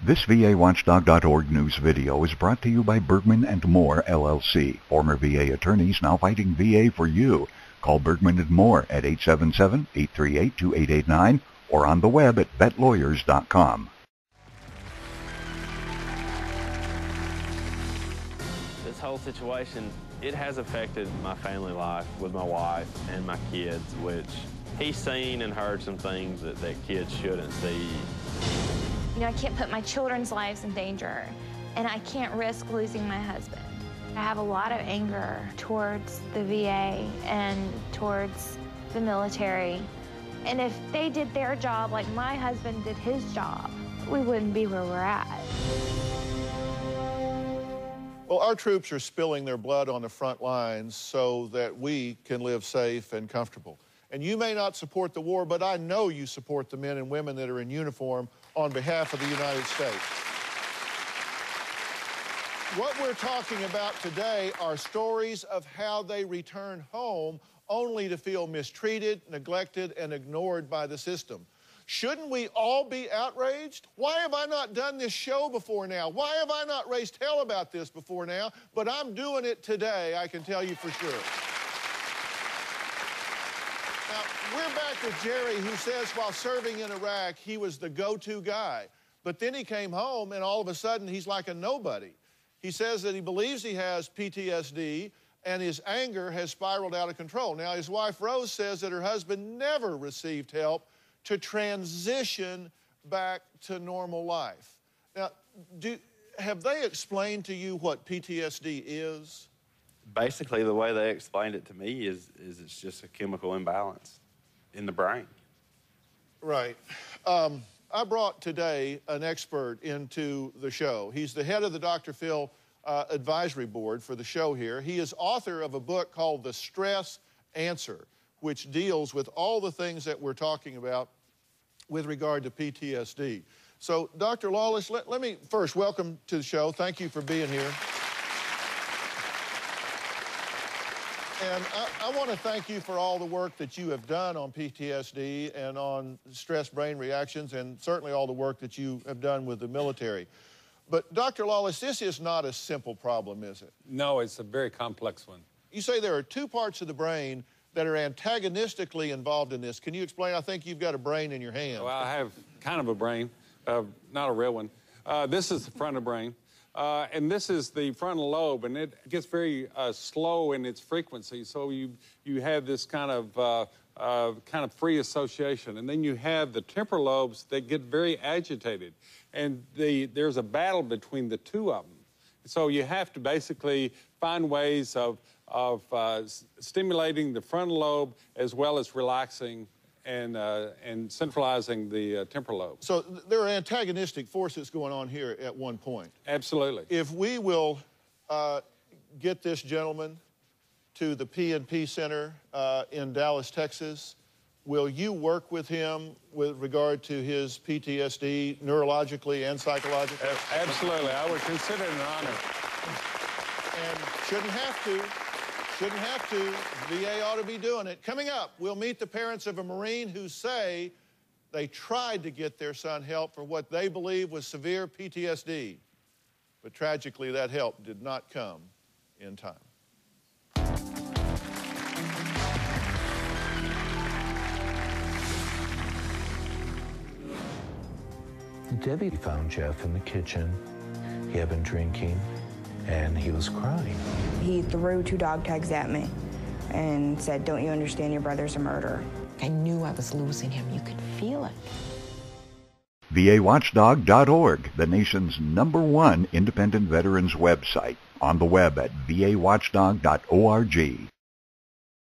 This VAWatchdog.org news video is brought to you by Bergman & Moore, LLC. Former VA attorneys now fighting VA for you. Call Bergman & Moore at 877-838-2889 or on the web at vetlawyers.com. This whole situation, it has affected my family life with my wife and my kids, which he's seen and heard some things that kids shouldn't see. You know, I can't put my children's lives in danger, and I can't risk losing my husband. I have a lot of anger towards the VA and towards the military. And if they did their job like my husband did his job, we wouldn't be where we're at. Well, our troops are spilling their blood on the front lines so that we can live safe and comfortable. And you may not support the war, but I know you support the men and women that are in uniform on behalf of the United States. What we're talking about today are stories of how they return home only to feel mistreated, neglected, and ignored by the system. Shouldn't we all be outraged? Why have I not done this show before now? Why have I not raised hell about this before now? But I'm doing it today, I can tell you for sure. Now, we're back with Jerry, who says while serving in Iraq, he was the go-to guy. But then he came home, and all of a sudden, he's like a nobody. He says that he believes he has PTSD, and his anger has spiraled out of control. Now, his wife, Rose, says that her husband never received help to transition back to normal life. Now, have they explained to you what PTSD is? Basically, the way they explained it to me is it's just a chemical imbalance in the brain. Right. I brought today an expert into the show. He's the head of the Dr. Phil advisory board for the show here. He is author of a book called The Stress Answer, which deals with all the things that we're talking about with regard to PTSD. So, Dr. Lawless, let me first welcome to the show. Thank you for being here. And I want to thank you for all the work that you have done on PTSD and on stress brain reactions, and certainly all the work that you have done with the military. But, Dr. Lawless, this is not a simple problem, is it? No, it's a very complex one. You say there are two parts of the brain that are antagonistically involved in this. Can you explain? I think you've got a brain in your hand. Well, I have kind of a brain, not a real one. This is the frontal brain. And this is the frontal lobe, and it gets very slow in its frequency. So you have this kind of free association, and then you have the temporal lobes that get very agitated, and there's a battle between the two of them. So you have to basically find ways of stimulating the frontal lobe as well as relaxing and centralizing the temporal lobe. So there are antagonistic forces going on here at one point. Absolutely. If we will get this gentleman to the P&P Center in Dallas, Texas, will you work with him with regard to his PTSD neurologically and psychologically? Absolutely. I would consider it an honor. And shouldn't have to. Shouldn't have to. VA ought to be doing it. Coming up, we'll meet the parents of a Marine who say they tried to get their son help for what they believe was severe PTSD. But tragically, that help did not come in time. Debbie found Jeff in the kitchen. He had been drinking, and he was crying. He threw 2 dog tags at me and said, "Don't you understand your brother's a murderer?" I knew I was losing him. You could feel it. VAWatchdog.org, the nation's #1 independent veterans website. On the web at VAWatchdog.org.